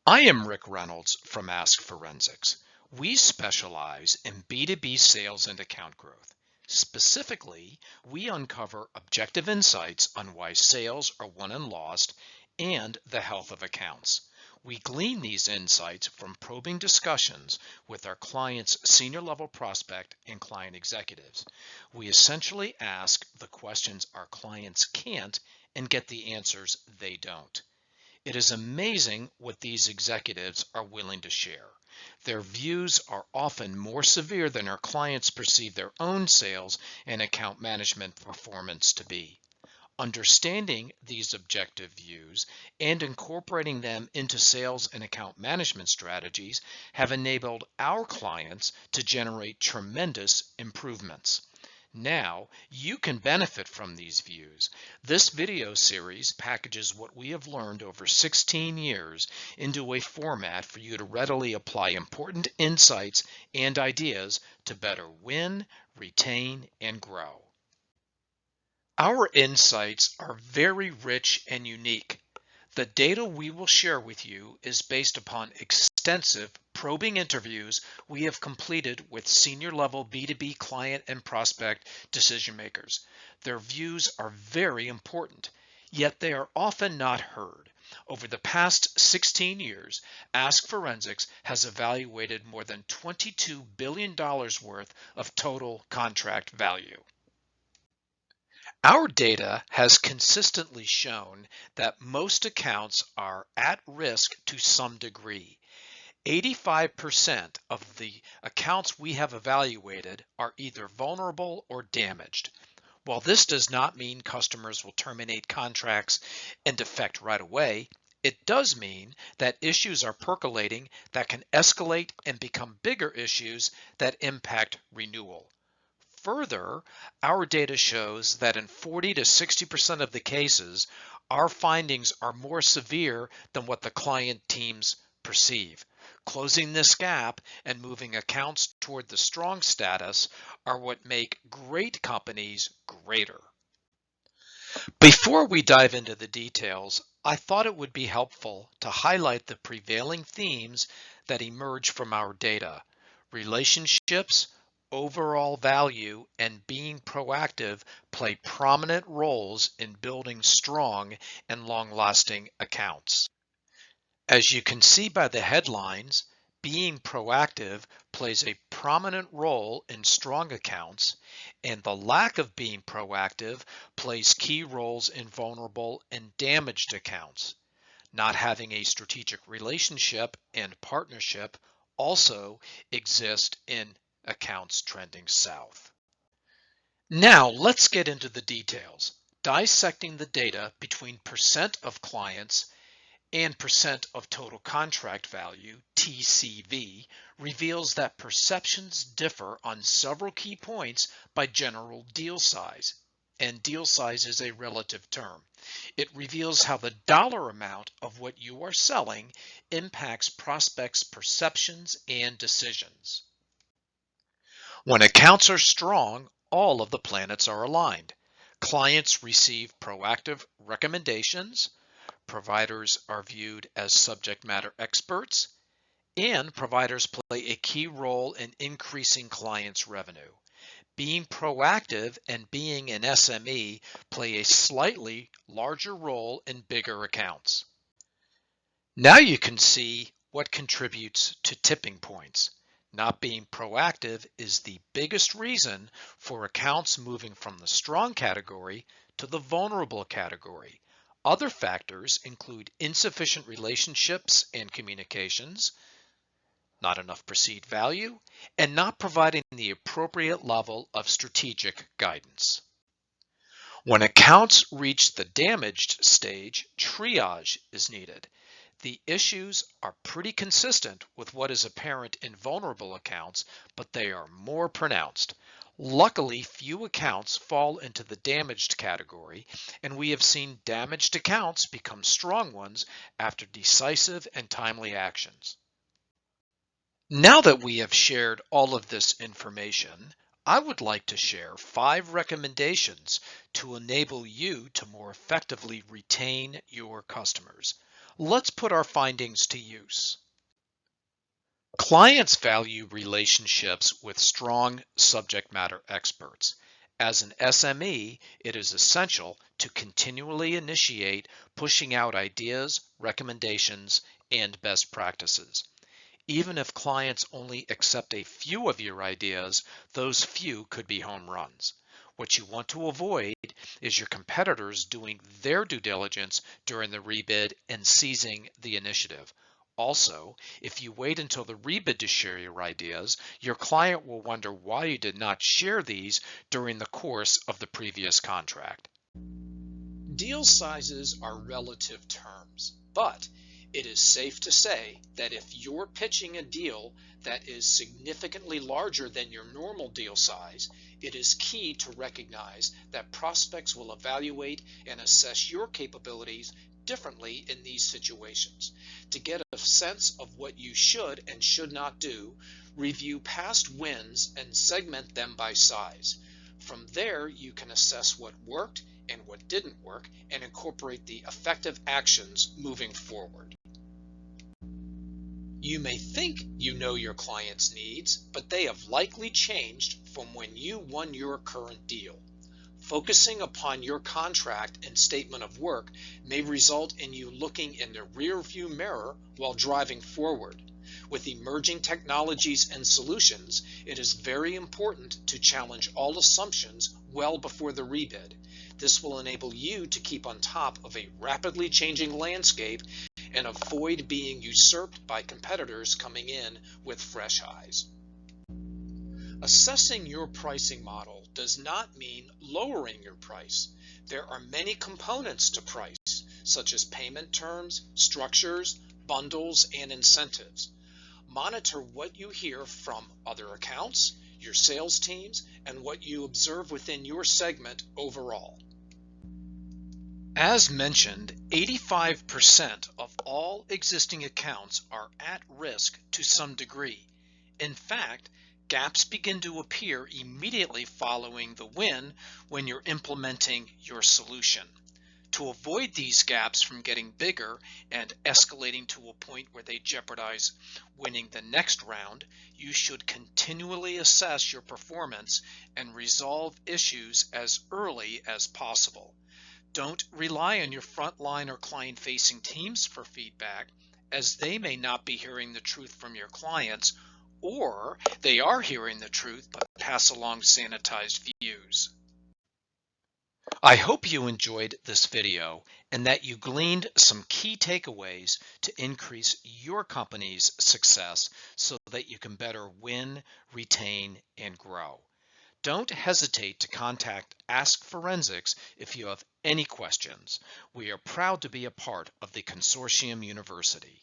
I am Rick Reynolds from AskForensics. We specialize in B2B sales and account growth. Specifically, we uncover objective insights on why sales are won and lost and the health of accounts. We glean these insights from probing discussions with our clients' senior level prospect and client executives. We essentially ask the questions our clients can't and get the answers they don't. It is amazing what these executives are willing to share. Their views are often more severe than our clients perceive their own sales and account management performance to be. Understanding these objective views and incorporating them into sales and account management strategies have enabled our clients to generate tremendous improvements. Now, you can benefit from these views. This video series packages what we have learned over 16 years into a format for you to readily apply important insights and ideas to better win, retain, and grow. Our insights are very rich and unique. The data we will share with you is based upon extensive probing interviews we have completed with senior level B2B client and prospect decision makers. Their views are very important, yet they are often not heard. Over the past 16 years, AskForensics has evaluated more than $22 billion worth of total contract value. Our data has consistently shown that most accounts are at risk to some degree. 85% of the accounts we have evaluated are either vulnerable or damaged. While this does not mean customers will terminate contracts and defect right away, it does mean that issues are percolating that can escalate and become bigger issues that impact renewal. Further, our data shows that in 40 to 60% of the cases, our findings are more severe than what the client teams perceive. Closing this gap and moving accounts toward the strong status are what make great companies greater. Before we dive into the details, I thought it would be helpful to highlight the prevailing themes that emerge from our data: relationships, overall value, and being proactive play prominent roles in building strong and long-lasting accounts. As you can see by the headlines, being proactive plays a prominent role in strong accounts, and the lack of being proactive plays key roles in vulnerable and damaged accounts. Not having a strategic relationship and partnership also exist in accounts trending south. Now let's get into the details. Dissecting the data between percent of clients and percent of total contract value, TCV, reveals that perceptions differ on several key points by general deal size. And deal size is a relative term. It reveals how the dollar amount of what you are selling impacts prospects' perceptions and decisions. When accounts are strong, all of the planets are aligned. Clients receive proactive recommendations, providers are viewed as subject matter experts, and providers play a key role in increasing clients' revenue. Being proactive and being an SME play a slightly larger role in bigger accounts. Now you can see what contributes to tipping points. Not being proactive is the biggest reason for accounts moving from the strong category to the vulnerable category. Other factors include insufficient relationships and communications, not enough perceived value, and not providing the appropriate level of strategic guidance. When accounts reach the damaged stage, triage is needed. The issues are pretty consistent with what is apparent in vulnerable accounts, but they are more pronounced. Luckily, few accounts fall into the damaged category, and we have seen damaged accounts become strong ones after decisive and timely actions. Now that we have shared all of this information, I would like to share 5 recommendations to enable you to more effectively retain your customers. Let's put our findings to use. Clients value relationships with strong subject matter experts. As an SME, it is essential to continually initiate pushing out ideas, recommendations, and best practices. Even if clients only accept a few of your ideas, those few could be home runs. What you want to avoid is your competitors doing their due diligence during the rebid and seizing the initiative. Also, if you wait until the rebid to share your ideas, your client will wonder why you did not share these during the course of the previous contract. Deal sizes are relative terms, but it is safe to say that if you're pitching a deal that is significantly larger than your normal deal size, it is key to recognize that prospects will evaluate and assess your capabilities differently in these situations. To get a sense of what you should and should not do, review past wins and segment them by size. From there, you can assess what worked and what didn't work and incorporate the effective actions moving forward. You may think you know your client's needs, but they have likely changed from when you won your current deal. Focusing upon your contract and statement of work may result in you looking in the rearview mirror while driving forward. With emerging technologies and solutions, it is very important to challenge all assumptions well before the rebid. This will enable you to keep on top of a rapidly changing landscape and avoid being usurped by competitors coming in with fresh eyes. Assessing your pricing model does not mean lowering your price. There are many components to price, such as payment terms, structures, bundles, and incentives. Monitor what you hear from other accounts, your sales teams, and what you observe within your segment overall. As mentioned, 85% of all existing accounts are at risk to some degree. In fact, gaps begin to appear immediately following the win when you're implementing your solution. To avoid these gaps from getting bigger and escalating to a point where they jeopardize winning the next round, you should continually assess your performance and resolve issues as early as possible. Don't rely on your frontline or client-facing teams for feedback, as they may not be hearing the truth from your clients, or they are hearing the truth but pass along sanitized views. I hope you enjoyed this video and that you gleaned some key takeaways to increase your company's success so that you can better win, retain, and grow. Don't hesitate to contact Ask Forensics if you have any questions. We are proud to be a part of the Consortium University.